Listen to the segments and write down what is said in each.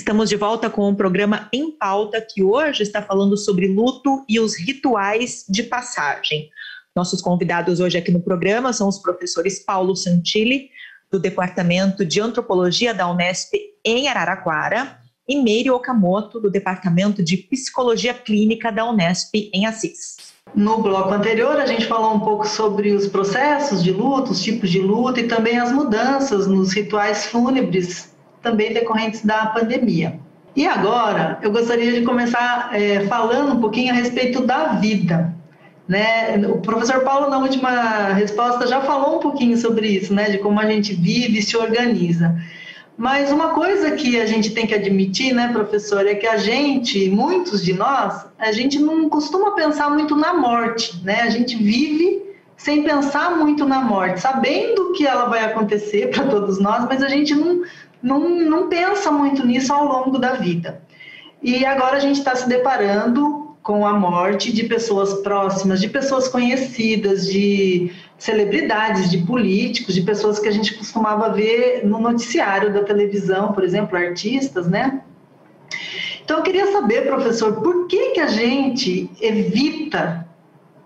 Estamos de volta com o programa Em Pauta, que hoje está falando sobre luto e os rituais de passagem. Nossos convidados hoje aqui no programa são os professores Paulo Santilli, do Departamento de Antropologia da Unesp em Araraquara, e Meire Okamoto, do Departamento de Psicologia Clínica da Unesp em Assis. No bloco anterior, a gente falou um pouco sobre os processos de luto, os tipos de luto e também as mudanças nos rituais fúnebres, também decorrentes da pandemia. E agora, eu gostaria de começar falando um pouquinho a respeito da vida. Né? O professor Paulo, na última resposta, já falou um pouquinho sobre isso, né? De como a gente vive e se organiza. Mas uma coisa que a gente tem que admitir, né, professor, é que a gente, muitos de nós, a gente não costuma pensar muito na morte, né? A gente vive sem pensar muito na morte, sabendo que ela vai acontecer para todos nós, mas a gente não pensa muito nisso ao longo da vida. E agora a gente está se deparando com a morte de pessoas próximas, de pessoas conhecidas, de celebridades, de políticos, de pessoas que a gente costumava ver no noticiário da televisão, por exemplo, artistas, né? Então, eu queria saber, professor, por que a gente evita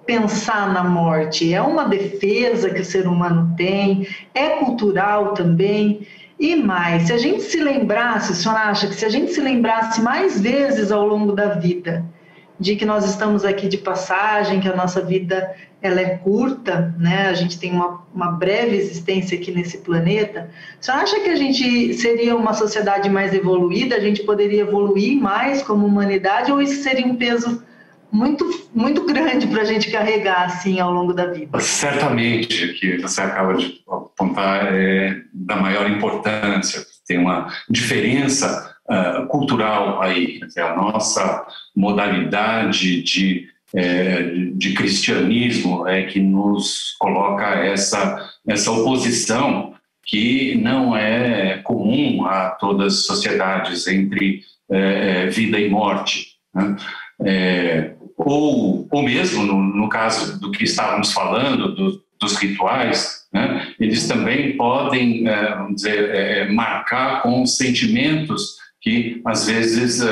pensar na morte? É uma defesa que o ser humano tem? É cultural também? E mais, se a gente se lembrasse, o senhor acha que se a gente se lembrasse mais vezes ao longo da vida de que nós estamos aqui de passagem, que a nossa vida ela é curta, né? A gente tem uma breve existência aqui nesse planeta. Você acha que a gente seria uma sociedade mais evoluída, a gente poderia evoluir mais como humanidade, ou isso seria um peso muito, muito grande para a gente carregar assim ao longo da vida? Certamente, o que você acaba de apontar é da maior importância, tem uma diferença cultural aí, a nossa modalidade de cristianismo é que nos coloca essa oposição que não é comum a todas as sociedades entre vida e morte, né? Ou mesmo no caso do que estávamos falando, dos rituais, né? Eles também podem, vamos dizer, marcar com sentimentos que às vezes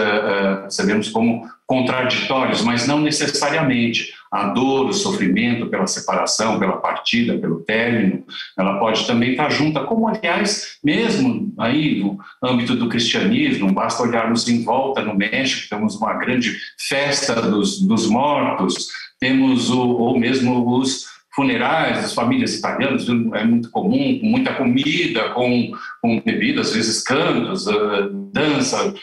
sabemos como contraditórios, mas não necessariamente. A dor, o sofrimento pela separação, pela partida, pelo término, ela pode também estar junta, como aliás, mesmo aí no âmbito do cristianismo, basta olharmos em volta no México, temos uma grande festa dos mortos, temos ou mesmo os funerais das famílias italianas, é muito comum, com muita comida, com bebida, às vezes cantos, dança.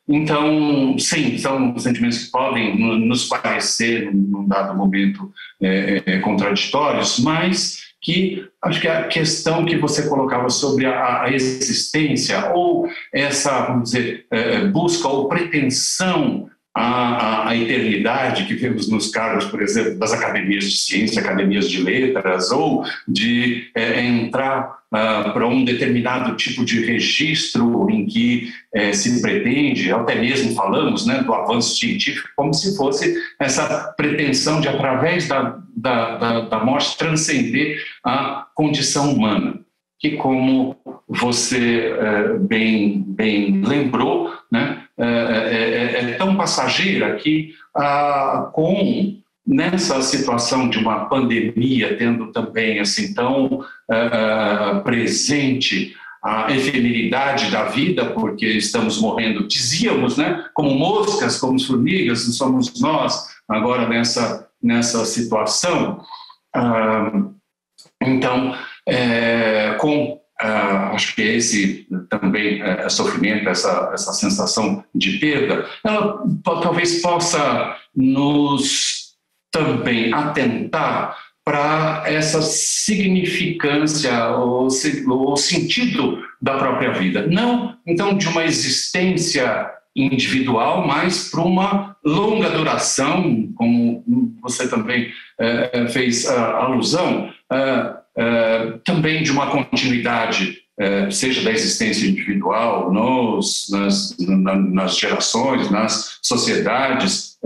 Então, sim, são sentimentos que podem nos parecer, num dado momento, contraditórios, mas que acho que a questão que você colocava sobre a existência ou essa, vamos dizer, busca ou pretensão à eternidade que vemos nos cargos, por exemplo, das academias de ciência, academias de letras, ou de entrar para um determinado tipo de registro em que se pretende, até mesmo falamos, né, do avanço científico, como se fosse essa pretensão de, através da morte, transcender a condição humana, que, como você bem lembrou, né, é tão passageira que, nessa situação de uma pandemia, tendo também assim tão presente a efemeridade da vida, porque estamos morrendo, dizíamos, né, como moscas, como formigas, somos nós agora nessa situação. Então, acho que esse também sofrimento, essa sensação de perda, ela talvez possa nos também atentar para essa significância, o sentido da própria vida. Não, então, de uma existência individual, mas para uma longa duração, como você também fez alusão, também de uma continuidade, seja da existência individual, nas gerações, nas sociedades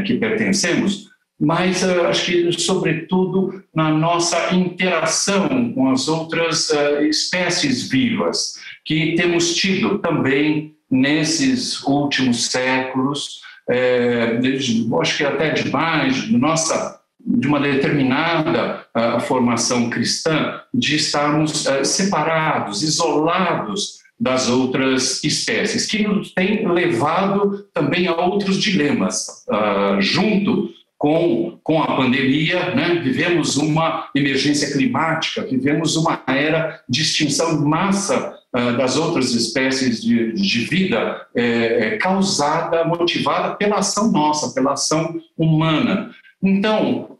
que pertencemos, mas acho que, sobretudo, na nossa interação com as outras espécies vivas, que temos tido também nesses últimos séculos, acho que até demais, de uma determinada formação cristã, de estarmos separados, isolados das outras espécies, que nos tem levado também a outros dilemas. Junto com a pandemia, né, vivemos uma emergência climática, vivemos uma era de extinção em massa das outras espécies de vida, motivada pela ação nossa, pela ação humana. Então,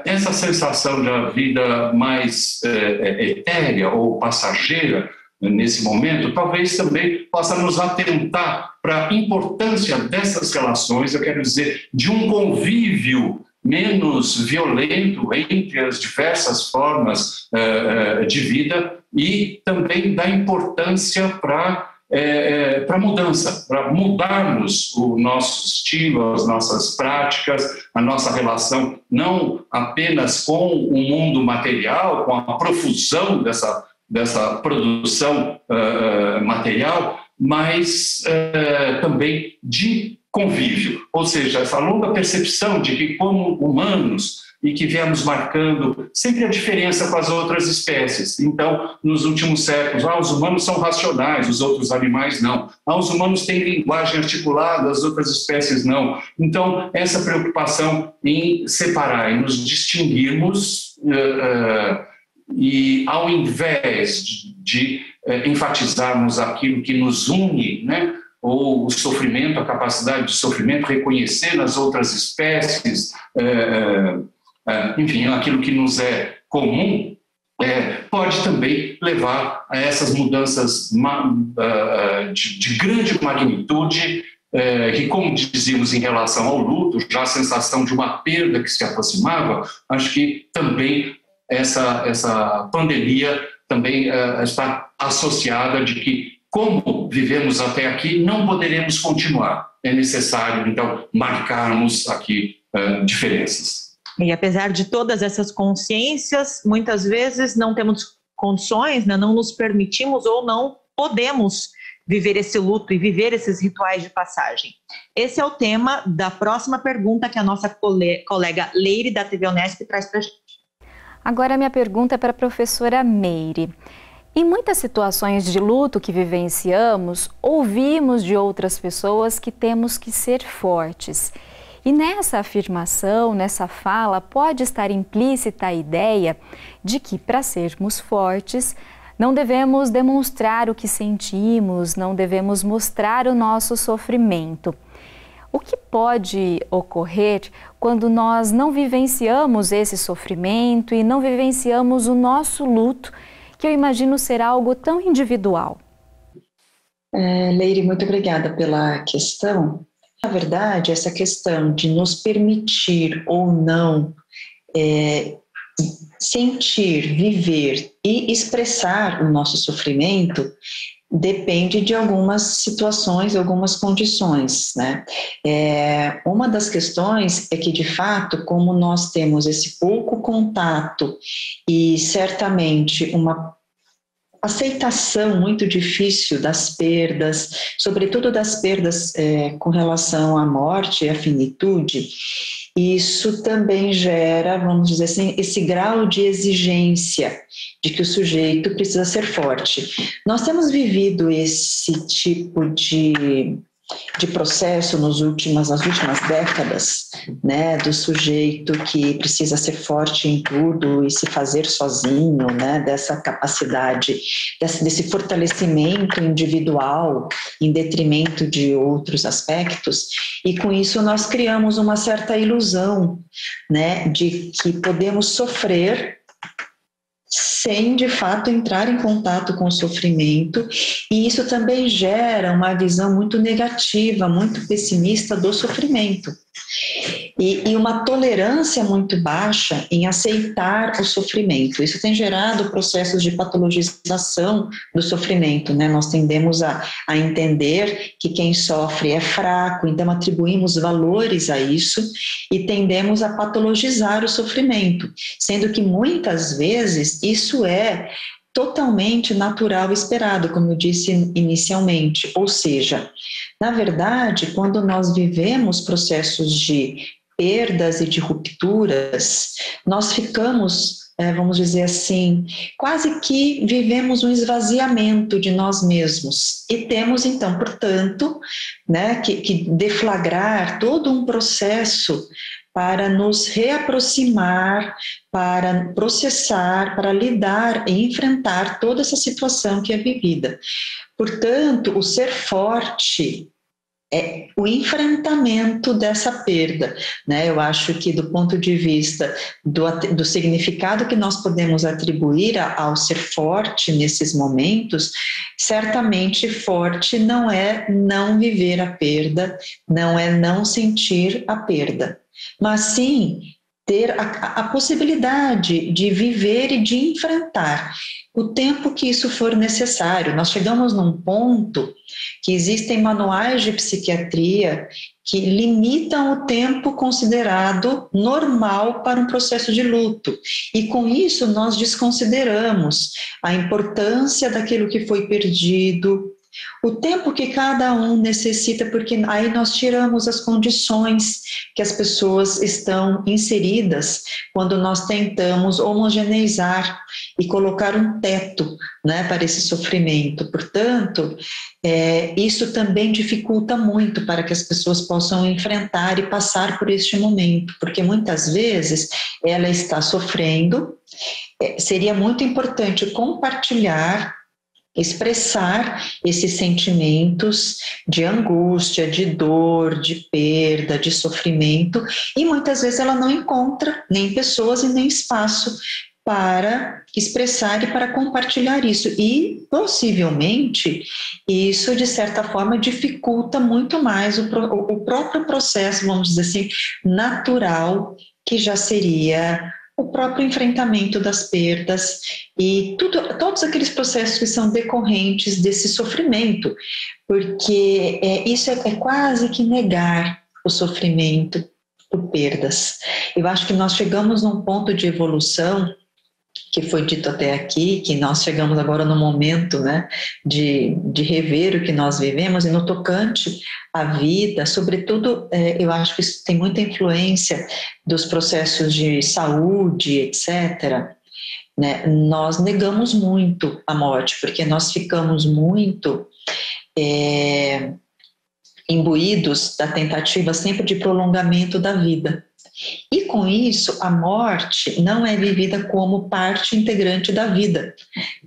essa sensação da vida mais etérea ou passageira, nesse momento, talvez também possa nos atentar para a importância dessas relações, eu quero dizer, de um convívio menos violento entre as diversas formas de vida, e também da importância para a mudança, para mudarmos o nosso estilo, as nossas práticas, a nossa relação, não apenas com o mundo material, com a profusão dessa produção material, mas também de convívio, ou seja, essa longa percepção de que, como humanos, e que viemos marcando sempre a diferença com as outras espécies. Então, nos últimos séculos, os humanos são racionais, os outros animais não. Os humanos têm linguagem articulada, as outras espécies não. Então, essa preocupação em separar, em nos distinguirmos, e ao invés de enfatizarmos aquilo que nos une, né, ou o sofrimento, a capacidade de sofrimento, reconhecer nas outras espécies, enfim, aquilo que nos é comum, pode também levar a essas mudanças de grande magnitude, que, como dizíamos em relação ao luto, já a sensação de uma perda que se aproximava, acho que também essa pandemia também está associada de que, como vivemos até aqui, não poderemos continuar. É necessário, então, marcarmos aqui diferenças. E apesar de todas essas consciências, muitas vezes não temos condições, né, não nos permitimos ou não podemos viver esse luto e viver esses rituais de passagem. Esse é o tema da próxima pergunta que a nossa colega Leire, da TV Unesp, traz para a gente. Agora a minha pergunta é para a professora Meire. Em muitas situações de luto que vivenciamos, ouvimos de outras pessoas que temos que ser fortes. E nessa afirmação, nessa fala, pode estar implícita a ideia de que, para sermos fortes, não devemos demonstrar o que sentimos, não devemos mostrar o nosso sofrimento. O que pode ocorrer quando nós não vivenciamos esse sofrimento e não vivenciamos o nosso luto, que eu imagino ser algo tão individual? Leire, muito obrigada pela questão. Na verdade, essa questão de nos permitir ou não sentir, viver e expressar o nosso sofrimento depende de algumas situações, algumas condições, né? Uma das questões é que, de fato, como nós temos esse pouco contato e certamente uma aceitação muito difícil das perdas, sobretudo das perdas com relação à morte e à finitude, isso também gera, vamos dizer assim, esse grau de exigência de que o sujeito precisa ser forte. Nós temos vivido esse tipo de processo nas últimas décadas, né, do sujeito que precisa ser forte em tudo e se fazer sozinho, né, dessa capacidade, desse fortalecimento individual em detrimento de outros aspectos, e com isso nós criamos uma certa ilusão, né, de que podemos sofrer sem, de fato, entrar em contato com o sofrimento, e isso também gera uma visão muito negativa, muito pessimista do sofrimento, e uma tolerância muito baixa em aceitar o sofrimento. Isso tem gerado processos de patologização do sofrimento, né? Nós tendemos a entender que quem sofre é fraco, então atribuímos valores a isso e tendemos a patologizar o sofrimento, sendo que muitas vezes isso é totalmente natural e esperado, como eu disse inicialmente. Ou seja, na verdade, quando nós vivemos processos de perdas e de rupturas, nós ficamos, vamos dizer assim, quase que vivemos um esvaziamento de nós mesmos e temos então, portanto, né, que deflagrar todo um processo para nos reaproximar, para processar, para lidar e enfrentar toda essa situação que é vivida. Portanto, o ser forte é o enfrentamento dessa perda, né? Eu acho que do ponto de vista do significado que nós podemos atribuir ao ser forte nesses momentos, certamente forte não é não viver a perda, não é não sentir a perda, mas sim ter a possibilidade de viver e de enfrentar o tempo que isso for necessário. Nós chegamos num ponto que existem manuais de psiquiatria que limitam o tempo considerado normal para um processo de luto. E com isso nós desconsideramos a importância daquilo que foi perdido, o tempo que cada um necessita, porque aí nós tiramos as condições que as pessoas estão inseridas quando nós tentamos homogeneizar e colocar um teto, né, para esse sofrimento. Portanto, isso também dificulta muito para que as pessoas possam enfrentar e passar por este momento, porque muitas vezes ela está sofrendo. Seria muito importante compartilhar, expressar esses sentimentos de angústia, de dor, de perda, de sofrimento, e muitas vezes ela não encontra nem pessoas e nem espaço para expressar e para compartilhar isso. E, possivelmente, isso, de certa forma, dificulta muito mais o próprio processo, vamos dizer assim, natural, que já seria o próprio enfrentamento das perdas e todos aqueles processos que são decorrentes desse sofrimento, porque isso é quase que negar o sofrimento por perdas. Eu acho que nós chegamos num ponto de evolução, que foi dito até aqui, que nós chegamos agora no momento, né, de rever o que nós vivemos, e no tocante à vida, sobretudo, eu acho que isso tem muita influência dos processos de saúde, etc., né? Nós negamos muito a morte, porque nós ficamos muito imbuídos da tentativa sempre de prolongamento da vida. E com isso, a morte não é vivida como parte integrante da vida.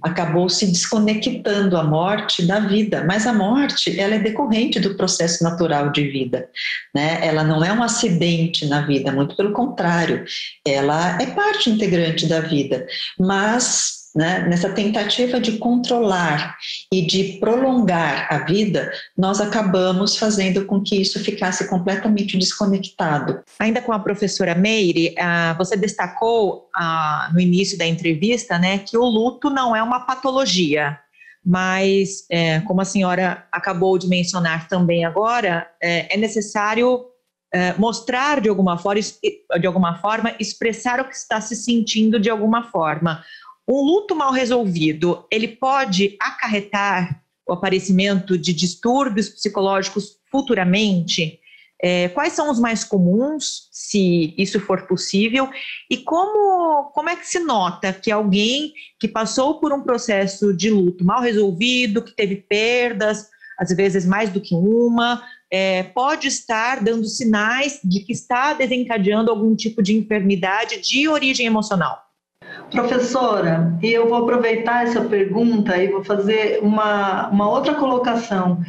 Acabou se desconectando a morte da vida, mas a morte, ela é decorrente do processo natural de vida, né? Ela não é um acidente na vida, muito pelo contrário, ela é parte integrante da vida, mas, né, nessa tentativa de controlar e de prolongar a vida, nós acabamos fazendo com que isso ficasse completamente desconectado. Ainda com a professora Meire, você destacou no início da entrevista, né, que o luto não é uma patologia, mas, como a senhora acabou de mencionar também agora, é necessário mostrar de alguma forma, expressar o que está se sentindo de alguma forma. Um luto mal resolvido, ele pode acarretar o aparecimento de distúrbios psicológicos futuramente? Quais são os mais comuns, se isso for possível? E como é que se nota que alguém que passou por um processo de luto mal resolvido, que teve perdas, às vezes mais do que uma, pode estar dando sinais de que está desencadeando algum tipo de enfermidade de origem emocional? Professora, e eu vou aproveitar essa pergunta e vou fazer uma outra colocação.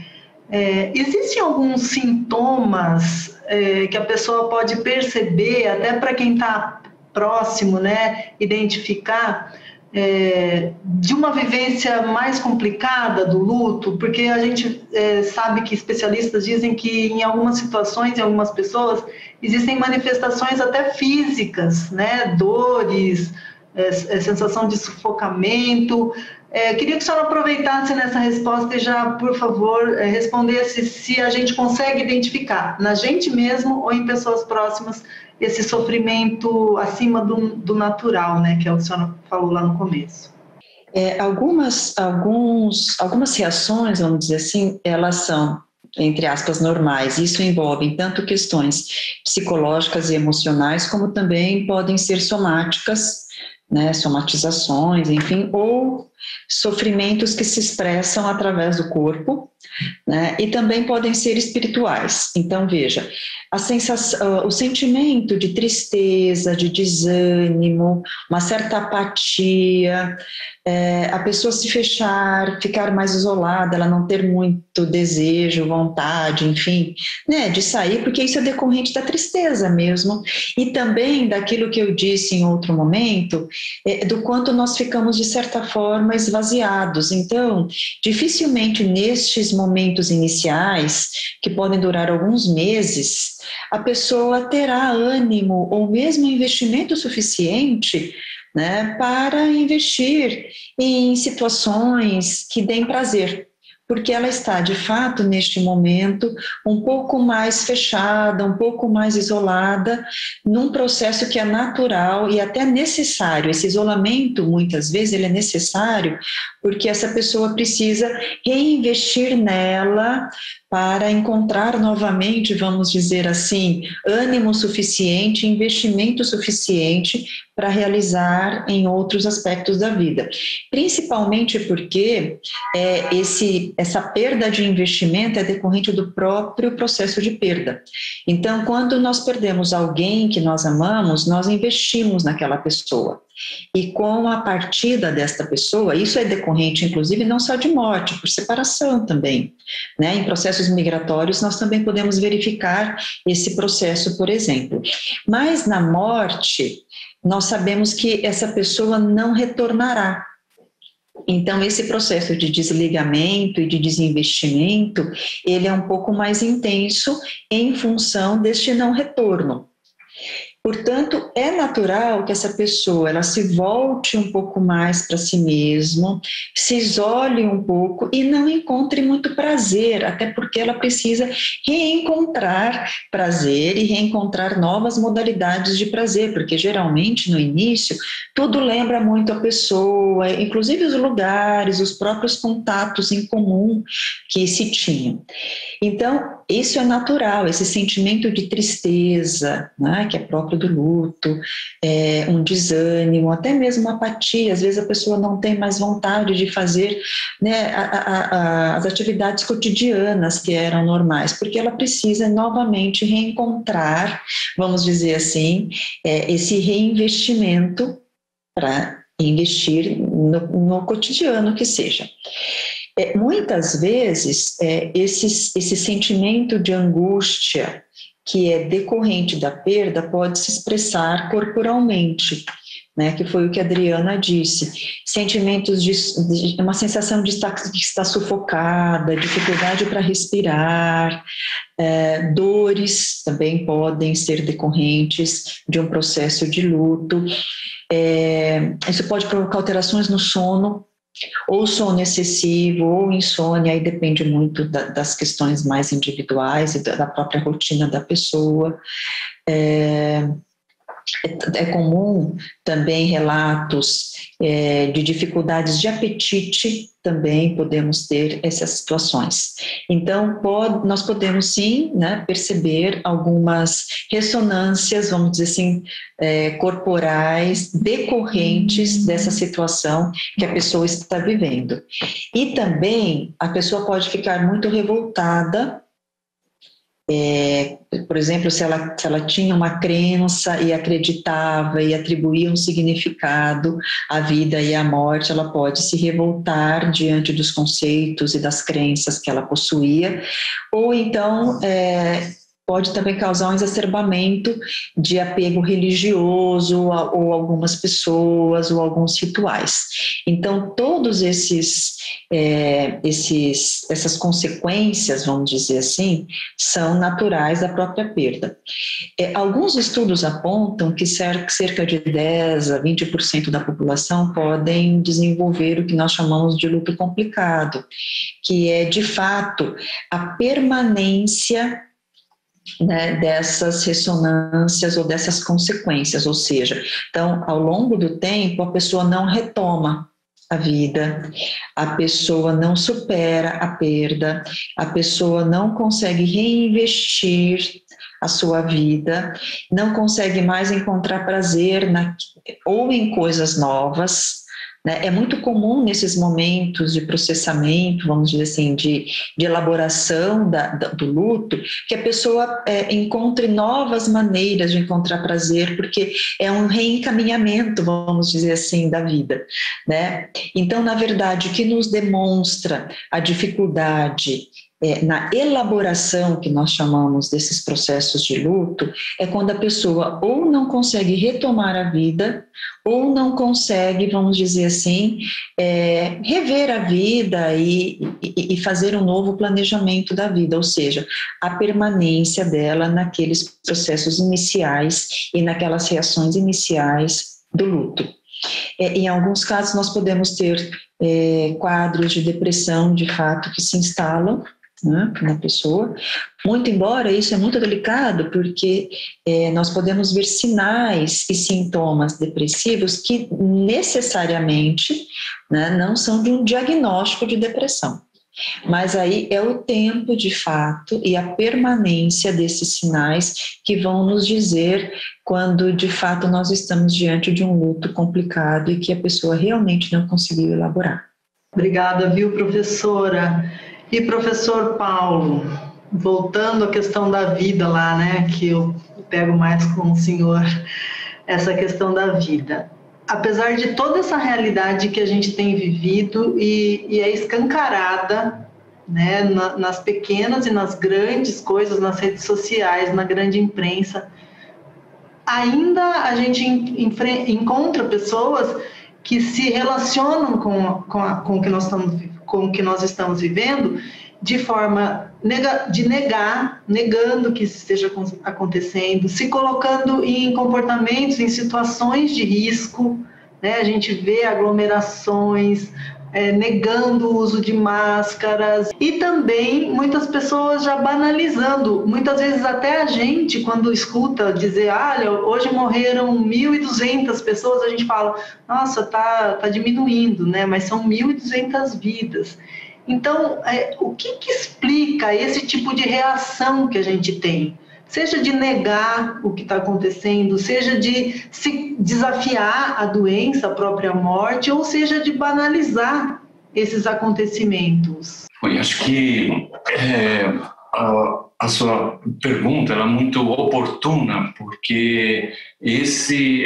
Existem alguns sintomas que a pessoa pode perceber, até para quem está próximo, né, identificar, de uma vivência mais complicada do luto? Porque a gente sabe que especialistas dizem que em algumas situações, em algumas pessoas, existem manifestações até físicas, né, dores, sensação de sufocamento. Queria que a senhora aproveitasse nessa resposta e já, por favor, respondesse se a gente consegue identificar, na gente mesmo ou em pessoas próximas, esse sofrimento acima do natural, né, que a senhora falou lá no começo. Algumas reações, vamos dizer assim, elas são, entre aspas, normais. Isso envolve tanto questões psicológicas e emocionais, como também podem ser somáticas, né, somatizações, enfim, ou sofrimentos que se expressam através do corpo, né, e também podem ser espirituais. Então, veja, o sentimento de tristeza, de desânimo, uma certa apatia, a pessoa se fechar, ficar mais isolada, ela não ter muito desejo, vontade, enfim, né, de sair, porque isso é decorrente da tristeza mesmo, e também daquilo que eu disse em outro momento, do quanto nós ficamos, de certa forma, esvaziados. Então, dificilmente nestes momentos iniciais, que podem durar alguns meses, a pessoa terá ânimo ou mesmo investimento suficiente, né, para investir em situações que deem prazer, porque ela está, de fato, neste momento, um pouco mais fechada, um pouco mais isolada, num processo que é natural e até necessário. Esse isolamento, muitas vezes, ele é necessário porque essa pessoa precisa reinvestir nela para encontrar novamente, vamos dizer assim, ânimo suficiente, investimento suficiente para realizar em outros aspectos da vida. Principalmente porque essa perda de investimento é decorrente do próprio processo de perda. Então, quando nós perdemos alguém que nós amamos, nós investimos naquela pessoa. E com a partida desta pessoa, isso é decorrente, inclusive, não só de morte, por separação também, né? Em processos migratórios, nós também podemos verificar esse processo, por exemplo. Mas na morte, nós sabemos que essa pessoa não retornará. Então, esse processo de desligamento e de desinvestimento, ele é um pouco mais intenso em função deste não retorno. Portanto, é natural que essa pessoa ela se volte um pouco mais para si mesmo, se isole um pouco e não encontre muito prazer, até porque ela precisa reencontrar prazer e reencontrar novas modalidades de prazer, porque geralmente no início tudo lembra muito a pessoa, inclusive os lugares, os próprios contatos em comum que se tinham. Então, isso é natural, esse sentimento de tristeza, né, que é próprio do luto, um desânimo, até mesmo apatia. Às vezes a pessoa não tem mais vontade de fazer, né, as atividades cotidianas que eram normais, porque ela precisa novamente reencontrar, vamos dizer assim, esse reinvestimento para investir no cotidiano que seja. Muitas vezes, esse sentimento de angústia que é decorrente da perda pode se expressar corporalmente, né, que foi o que a Adriana disse. Sentimentos de uma sensação de estar sufocada, dificuldade para respirar, dores também podem ser decorrentes de um processo de luto. Isso pode provocar alterações no sono, ou sono excessivo, ou insônia, aí depende muito das questões mais individuais e da própria rotina da pessoa. É comum também relatos de dificuldades de apetite, também podemos ter essas situações. Então, nós podemos sim, né, perceber algumas ressonâncias, vamos dizer assim, corporais, decorrentes dessa situação que a pessoa está vivendo. E também a pessoa pode ficar muito revoltada, por exemplo, se ela tinha uma crença e acreditava e atribuía um significado à vida e à morte, ela pode se revoltar diante dos conceitos e das crenças que ela possuía, ou então pode também causar um exacerbamento de apego religioso ou algumas pessoas ou alguns rituais. Então, todos essas consequências, vamos dizer assim, são naturais da própria perda. Alguns estudos apontam que cerca de 10% a 20% da população podem desenvolver o que nós chamamos de luto complicado, que é, de fato, a permanência, né, dessas ressonâncias ou dessas consequências, ou seja, então, ao longo do tempo, a pessoa não retoma a vida, a pessoa não supera a perda, a pessoa não consegue reinvestir a sua vida, não consegue mais encontrar prazer ou em coisas novas, né? É muito comum nesses momentos de processamento, vamos dizer assim, de elaboração do luto, que a pessoa encontre novas maneiras de encontrar prazer, porque é um reencaminhamento, vamos dizer assim, da vida, né? Então, na verdade, o que nos demonstra a dificuldade na elaboração que nós chamamos desses processos de luto, é quando a pessoa ou não consegue retomar a vida, ou não consegue, vamos dizer assim, rever a vida e fazer um novo planejamento da vida, ou seja, a permanência dela naqueles processos iniciais e naquelas reações iniciais do luto. Em alguns casos, nós podemos ter quadros de depressão, de fato, que se instalam, né, na pessoa, muito embora isso é muito delicado, porque nós podemos ver sinais e sintomas depressivos que necessariamente, né, não são de um diagnóstico de depressão. Mas aí é o tempo, de fato, e a permanência desses sinais que vão nos dizer quando, de fato, nós estamos diante de um luto complicado e que a pessoa realmente não conseguiu elaborar. Obrigada, viu, professora? E professor Paulo, voltando à questão da vida lá, né, que eu pego mais com o senhor, essa questão da vida. Apesar de toda essa realidade que a gente tem vivido e é escancarada, né, nas pequenas e nas grandes coisas, nas redes sociais, na grande imprensa, ainda a gente encontra pessoas que se relacionam com o que nós estamos vivendo de forma negando que isso esteja acontecendo, se colocando em comportamentos, em situações de risco, né? A gente vê aglomerações, negando o uso de máscaras e também muitas pessoas já banalizando, muitas vezes até a gente, quando escuta dizer, olha, hoje morreram 1.200 pessoas, a gente fala, nossa, tá diminuindo, né? Mas são 1.200 vidas. Então, o que explica esse tipo de reação que a gente tem? Seja de negar o que está acontecendo, seja de se desafiar a doença, a própria morte, ou seja de banalizar esses acontecimentos. Eu acho que a sua pergunta ela é muito oportuna, porque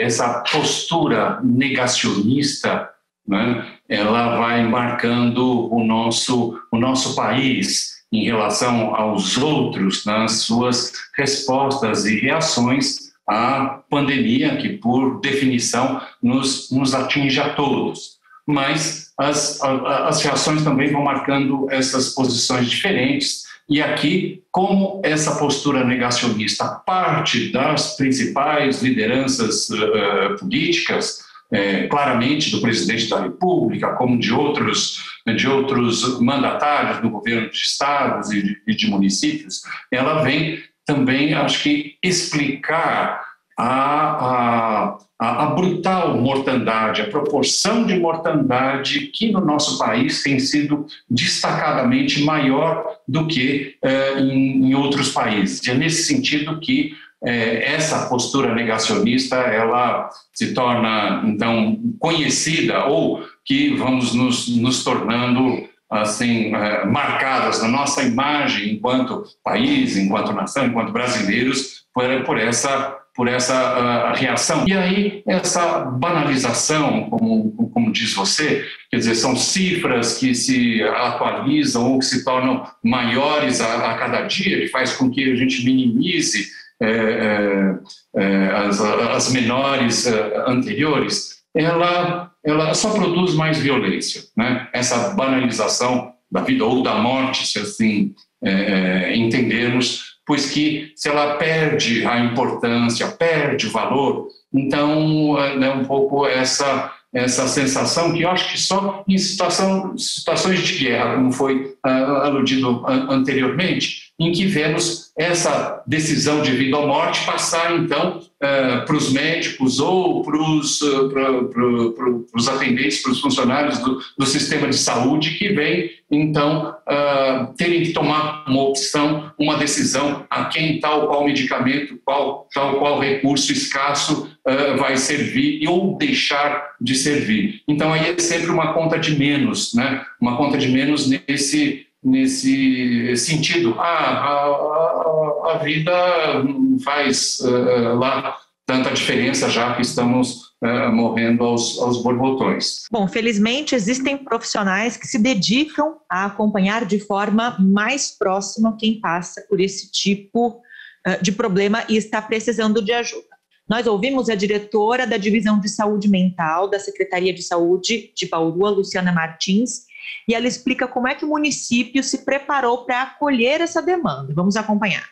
essa postura negacionista, né, ela vai marcando o nosso país em relação aos outros nas suas respostas e reações à pandemia, que por definição nos atinge a todos. Mas as reações também vão marcando essas posições diferentes, e aqui, como essa postura negacionista parte das principais lideranças políticas, claramente do presidente da República, como de outros mandatários do governo de estados e de municípios, ela vem também, acho que, explicar a brutal mortandade, a proporção de mortandade que no nosso país tem sido destacadamente maior do que em outros países. E é nesse sentido que essa postura negacionista ela se torna, então, conhecida, ou que vamos nos tornando assim, marcadas na nossa imagem enquanto país, enquanto nação, enquanto brasileiros, por essa reação. E aí, essa banalização, como diz você, quer dizer, são cifras que se atualizam ou que se tornam maiores a cada dia, que faz com que a gente minimize as menores anteriores, ela só produz mais violência, né? Essa banalização da vida ou da morte, se assim entendermos, pois que se ela perde a importância, perde o valor, então é um pouco essa sensação que eu acho que só em situações de guerra, como foi aludido anteriormente, em que vemos essa decisão de vida ou morte passar, então, para os médicos ou para os atendentes, para os funcionários do sistema de saúde, que vem, então, terem que tomar uma opção, uma decisão a quem tal qual medicamento, tal qual recurso escasso vai servir ou deixar de servir. Então, aí é sempre uma conta de menos, né? Uma conta de menos nesse sentido. A vida não faz lá tanta diferença, já que estamos morrendo aos borbotões. Bom, felizmente existem profissionais que se dedicam a acompanhar de forma mais próxima quem passa por esse tipo de problema e está precisando de ajuda. Nós ouvimos a diretora da Divisão de Saúde Mental da Secretaria de Saúde de Bauru, a Luciana Martins, e ela explica como é que o município se preparou para acolher essa demanda. Vamos acompanhar.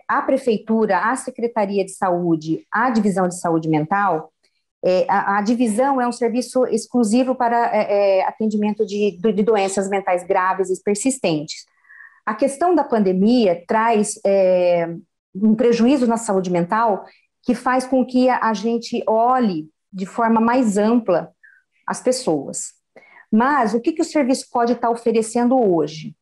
A Prefeitura, a Secretaria de Saúde, a Divisão de Saúde Mental, a divisão é um serviço exclusivo para atendimento de doenças mentais graves e persistentes. A questão da pandemia traz um prejuízo na saúde mental que faz com que a gente olhe de forma mais ampla as pessoas. Mas o que o serviço pode estar oferecendo hoje?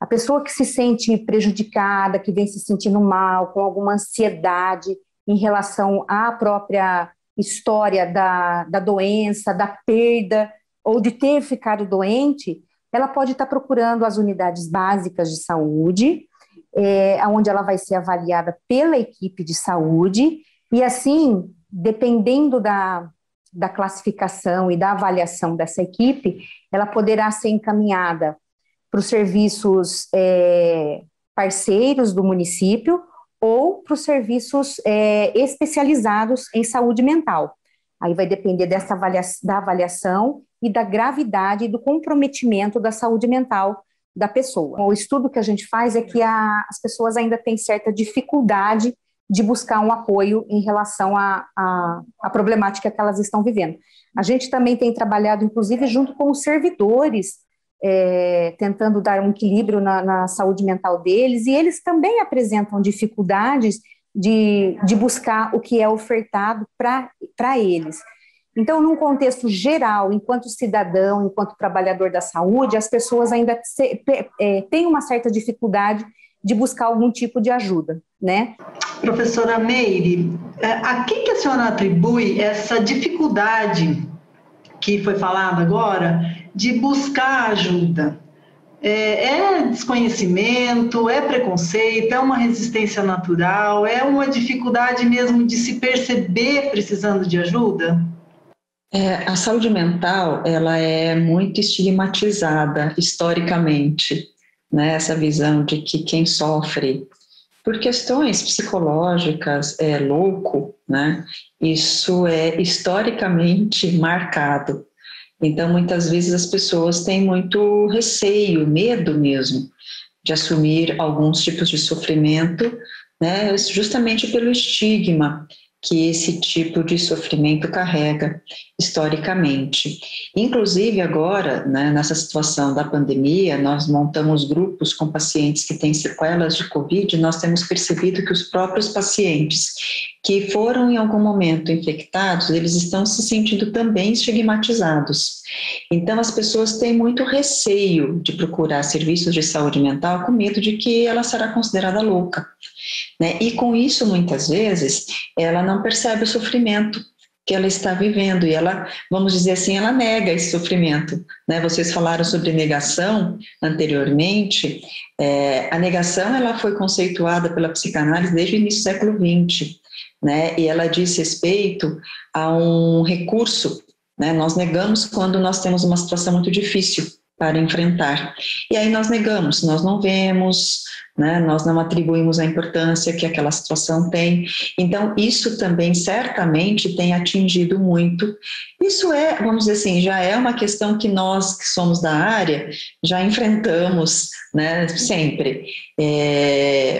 A pessoa que se sente prejudicada, que vem se sentindo mal, com alguma ansiedade em relação à própria história da doença, da perda, ou de ter ficado doente, ela pode estar procurando as unidades básicas de saúde, onde ela vai ser avaliada pela equipe de saúde, e assim, dependendo da classificação e da avaliação dessa equipe, ela poderá ser encaminhada para os serviços parceiros do município ou para os serviços especializados em saúde mental. Aí vai depender da avaliação e da gravidade e do comprometimento da saúde mental da pessoa. O estudo que a gente faz é que as pessoas ainda têm certa dificuldade de buscar um apoio em relação à problemática que elas estão vivendo. A gente também tem trabalhado, inclusive, junto com os servidores, tentando dar um equilíbrio na saúde mental deles, e eles também apresentam dificuldades de buscar o que é ofertado para eles. Então, num contexto geral, enquanto cidadão, enquanto trabalhador da saúde, as pessoas ainda têm uma certa dificuldade de buscar algum tipo de ajuda, né? Professora Meire, a quem a senhora atribui essa dificuldade que foi falada agora de buscar ajuda? É desconhecimento, é preconceito, é uma resistência natural, é uma dificuldade mesmo de se perceber precisando de ajuda? A saúde mental, ela é muito estigmatizada historicamente, né? Essa visão de que quem sofre por questões psicológicas é louco, né? Isso é historicamente marcado. Então, muitas vezes as pessoas têm muito receio, medo mesmo, de assumir alguns tipos de sofrimento, né? Justamente pelo estigma que esse tipo de sofrimento carrega historicamente. Inclusive agora, né, nessa situação da pandemia, nós montamos grupos com pacientes que têm sequelas de Covid, nós temos percebido que os próprios pacientes que foram em algum momento infectados, eles estão se sentindo também estigmatizados. Então as pessoas têm muito receio de procurar serviços de saúde mental com medo de que ela será considerada louca, né? E com isso, muitas vezes, ela não percebe o sofrimento que ela está vivendo e ela, vamos dizer assim, ela nega esse sofrimento, né? Vocês falaram sobre negação anteriormente. A negação, ela foi conceituada pela psicanálise desde o início do século XX, né? E ela diz respeito a um recurso, né? Nós negamos quando nós temos uma situação muito difícil para enfrentar. E aí nós negamos, nós não vemos, né? Nós não atribuímos a importância que aquela situação tem. Então, isso também certamente tem atingido muito. Isso vamos dizer assim, já é uma questão que nós que somos da área já enfrentamos, né, sempre.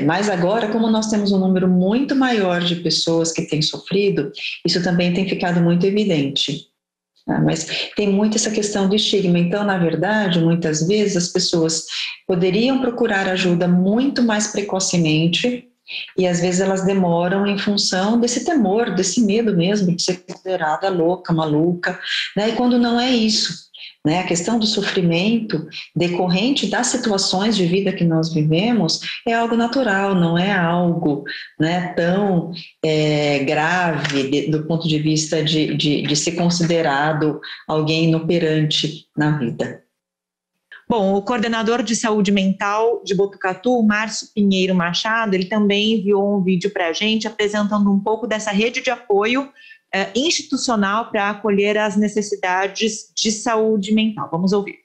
Mas agora, como nós temos um número muito maior de pessoas que têm sofrido, isso também tem ficado muito evidente. Mas tem muito essa questão do estigma. Então, na verdade, muitas vezes as pessoas poderiam procurar ajuda muito mais precocemente e às vezes elas demoram em função desse temor, desse medo mesmo de ser considerada louca, maluca, né? E quando não é isso, né? A questão do sofrimento decorrente das situações de vida que nós vivemos é algo natural, não é algo, né, tão grave do ponto de vista de ser considerado alguém inoperante na vida. Bom, o coordenador de saúde mental de Botucatu, Márcio Pinheiro Machado, ele também enviou um vídeo para a gente apresentando um pouco dessa rede de apoio institucional para acolher as necessidades de saúde mental. Vamos ouvir.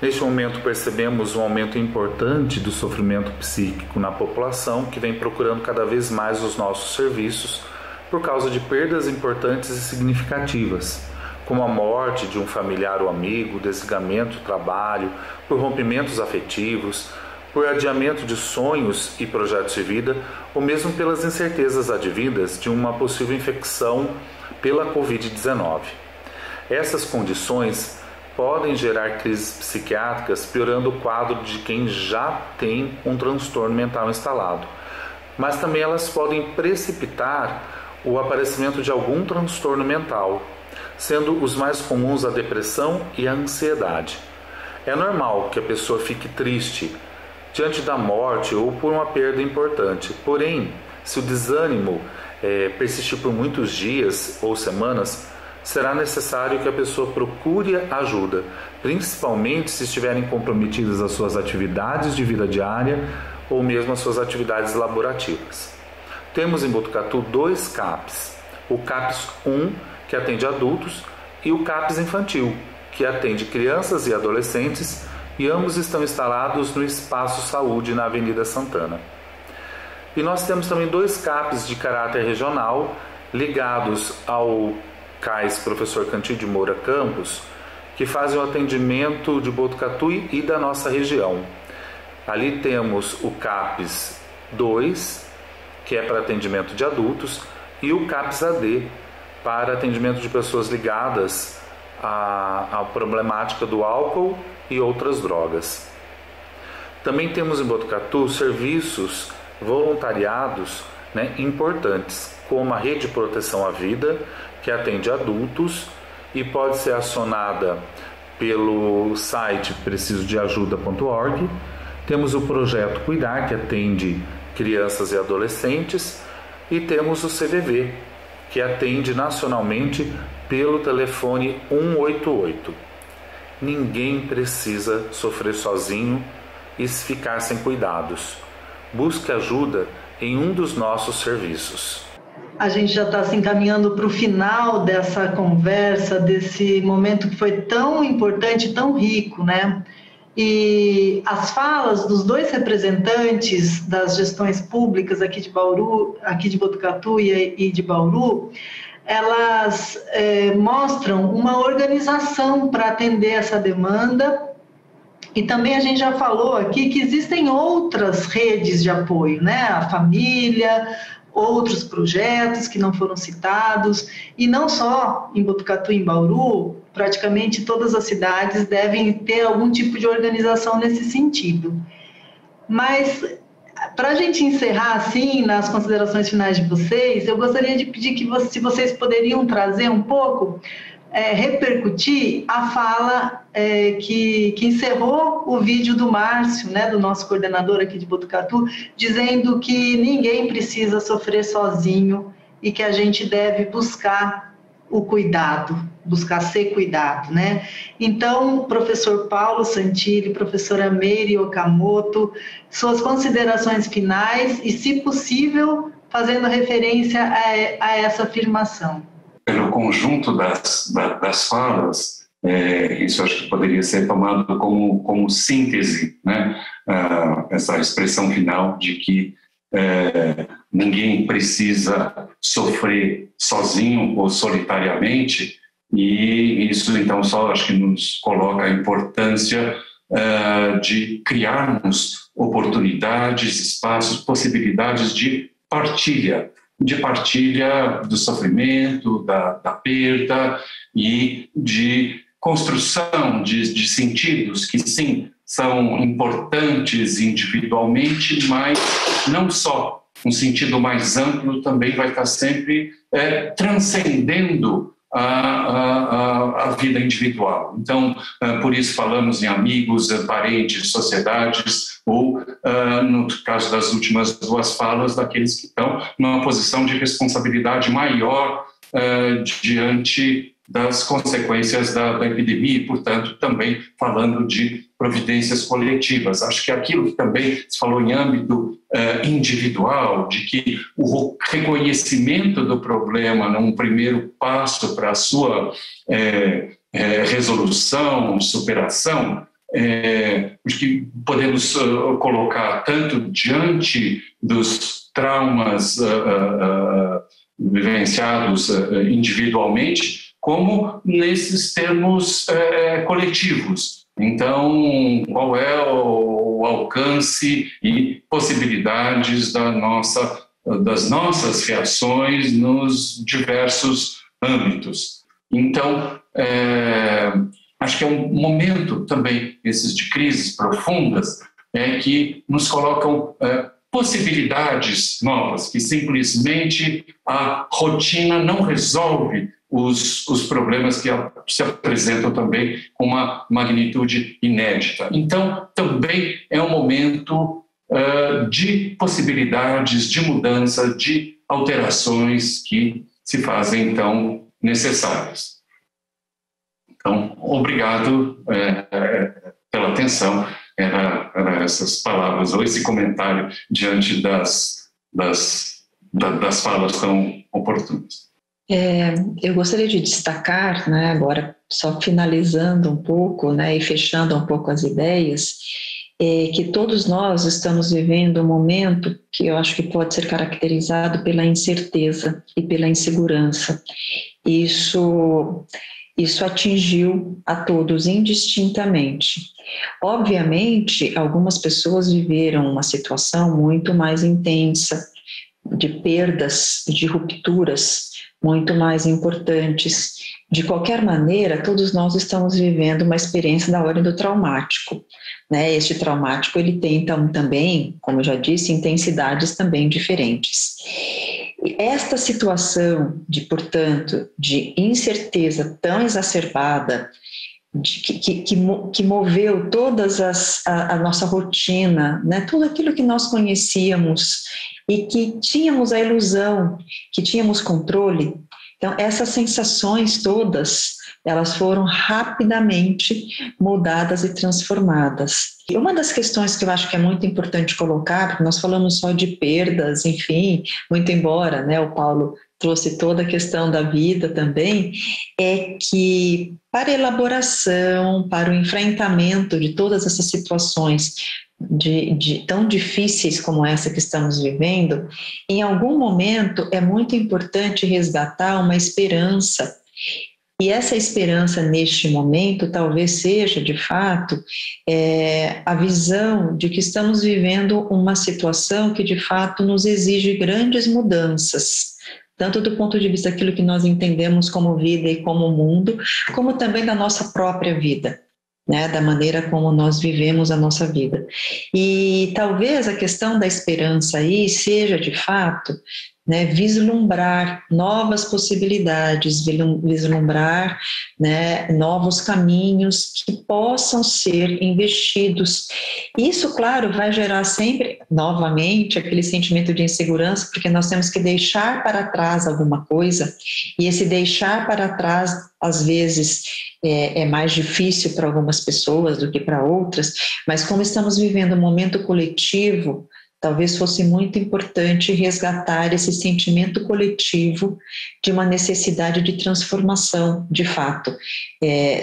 Neste momento percebemos um aumento importante do sofrimento psíquico na população, que vem procurando cada vez mais os nossos serviços por causa de perdas importantes e significativas, como a morte de um familiar ou amigo, desligamento do trabalho, por rompimentos afetivos, por adiamento de sonhos e projetos de vida, ou mesmo pelas incertezas advindas de uma possível infecção pela Covid-19. Essas condições podem gerar crises psiquiátricas, piorando o quadro de quem já tem um transtorno mental instalado. Mas também elas podem precipitar o aparecimento de algum transtorno mental, sendo os mais comuns a depressão e a ansiedade. É normal que a pessoa fique triste diante da morte ou por uma perda importante. Porém, se o desânimo persistir por muitos dias ou semanas, será necessário que a pessoa procure ajuda, principalmente se estiverem comprometidas as suas atividades de vida diária ou mesmo as suas atividades laborativas. Temos em Botucatu 2 CAPs, o CAPs 1, que atende adultos, e o CAPs infantil, que atende crianças e adolescentes, e ambos estão instalados no Espaço Saúde, na Avenida Santana. E nós temos também 2 CAPs de caráter regional, ligados ao CAIS Professor Cantil de Moura Campos, que fazem o atendimento de Botucatu e da nossa região. Ali temos o CAPs 2, que é para atendimento de adultos, e o CAPs AD, para atendimento de pessoas ligadas à problemática do álcool e outras drogas. Também temos em Botucatu serviços voluntariados, importantes, como a Rede de Proteção à Vida, que atende adultos e pode ser acionada pelo site precisodeajuda.org. Temos o Projeto Cuidar, que atende crianças e adolescentes, e temos o CVV, que atende nacionalmente pelo telefone 188. Ninguém precisa sofrer sozinho e ficar sem cuidados. Busque ajuda em um dos nossos serviços. A gente já está se encaminhando para o final dessa conversa, desse momento que foi tão importante, tão rico, né? E as falas dos 2 representantes das gestões públicas aqui de Bauru, aqui de Botucatu e de Bauru, elas mostram uma organização para atender essa demanda. E também a gente já falou aqui que existem outras redes de apoio, né? A família, outros projetos que não foram citados, e não só em Botucatu e em Bauru, praticamente todas as cidades devem ter algum tipo de organização nesse sentido. Mas, para a gente encerrar, assim, nas considerações finais de vocês, eu gostaria de pedir que se vocês poderiam trazer um pouco, repercutir a fala que encerrou o vídeo do Márcio, né, do nosso coordenador aqui de Botucatu, dizendo que ninguém precisa sofrer sozinho e que a gente deve buscar o cuidado, buscar ser cuidado, né? Então, professor Paulo Santilli, professora Meire Okamoto, suas considerações finais e, se possível, fazendo referência a essa afirmação. Pelo conjunto das falas, isso acho que poderia ser tomado como síntese, né? Essa expressão final de que ninguém precisa sofrer sozinho ou solitariamente, e isso então só acho que nos coloca a importância de criarmos oportunidades, espaços, possibilidades de partilha de partilha do sofrimento, da perda e de construção de sentidos que, sim, são importantes individualmente, mas não só. Um sentido mais amplo também vai estar sempre transcendendo a vida individual. Então, por isso falamos em amigos, parentes, sociedades, ou, no caso das últimas duas falas, daqueles que estão numa posição de responsabilidade maior diante das consequências da epidemia e, portanto, também falando de providências coletivas. Acho que aquilo que também se falou em âmbito individual, de que o reconhecimento do problema num primeiro passo para a sua resolução, superação, acho que podemos colocar tanto diante dos traumas vivenciados individualmente, como nesses termos coletivos. Então, qual é o alcance e possibilidades das nossas reações nos diversos âmbitos? Então, acho que é um momento também, esses de crises profundas, que nos colocam possibilidades novas, que simplesmente a rotina não resolve os problemas que se apresentam também com uma magnitude inédita. Então, também é um momento de possibilidades, de mudança, de alterações que se fazem, então, necessárias. Então, obrigado pela atenção. Era essas palavras, ou esse comentário diante das falas tão oportunas. Eu gostaria de destacar, né, agora só finalizando um pouco, né, e fechando um pouco as ideias, que todos nós estamos vivendo um momento que eu acho que pode ser caracterizado pela incerteza e pela insegurança. Isso atingiu a todos indistintamente. Obviamente, algumas pessoas viveram uma situação muito mais intensa, de perdas, de rupturas muito mais importantes. De qualquer maneira, todos nós estamos vivendo uma experiência da ordem do traumático, né? Este traumático, ele tem então, também, como eu já disse, intensidades também diferentes. Esta situação portanto, de incerteza tão exacerbada, que moveu todas a nossa rotina, né? Tudo aquilo que nós conhecíamos e que tínhamos a ilusão, que tínhamos controle. Então, essas sensações todas, elas foram rapidamente mudadas e transformadas. E uma das questões que eu acho que é muito importante colocar, porque nós falamos só de perdas, enfim, muito embora, né, o Paulo trouxe toda a questão da vida também, é que para a elaboração, para o enfrentamento de todas essas situações tão difíceis como essa que estamos vivendo, em algum momento é muito importante resgatar uma esperança. E essa esperança neste momento talvez seja, de fato, a visão de que estamos vivendo uma situação que, de fato, nos exige grandes mudanças, tanto do ponto de vista daquilo que nós entendemos como vida e como mundo, como também da nossa própria vida, né, da maneira como nós vivemos a nossa vida. E talvez a questão da esperança aí seja, de fato, né, vislumbrar novas possibilidades, vislumbrar, né, novos caminhos que possam ser investidos. Isso, claro, vai gerar sempre, novamente, aquele sentimento de insegurança, porque nós temos que deixar para trás alguma coisa, e esse deixar para trás, às vezes, é mais difícil para algumas pessoas do que para outras, mas como estamos vivendo um momento coletivo, talvez fosse muito importante resgatar esse sentimento coletivo de uma necessidade de transformação, de fato.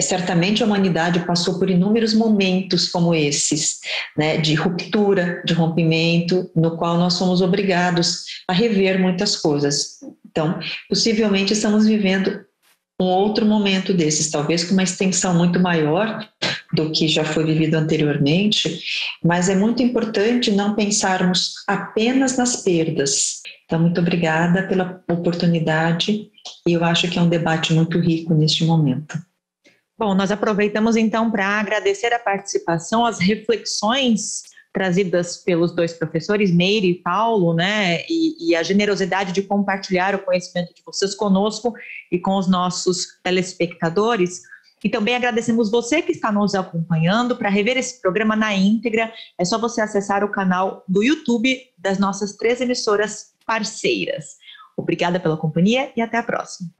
Certamente a humanidade passou por inúmeros momentos como esses, né, de ruptura, de rompimento, no qual nós somos obrigados a rever muitas coisas. Então, possivelmente estamos vivendo um outro momento desses, talvez com uma extensão muito maior, do que já foi vivido anteriormente, mas é muito importante não pensarmos apenas nas perdas. Então, muito obrigada pela oportunidade e eu acho que é um debate muito rico neste momento. Bom, nós aproveitamos então para agradecer a participação, as reflexões trazidas pelos dois professores, Meire e Paulo, né, e a generosidade de compartilhar o conhecimento de vocês conosco e com os nossos telespectadores. E também agradecemos você que está nos acompanhando. Para rever esse programa na íntegra, é só você acessar o canal do YouTube das nossas 3 emissoras parceiras. Obrigada pela companhia e até a próxima.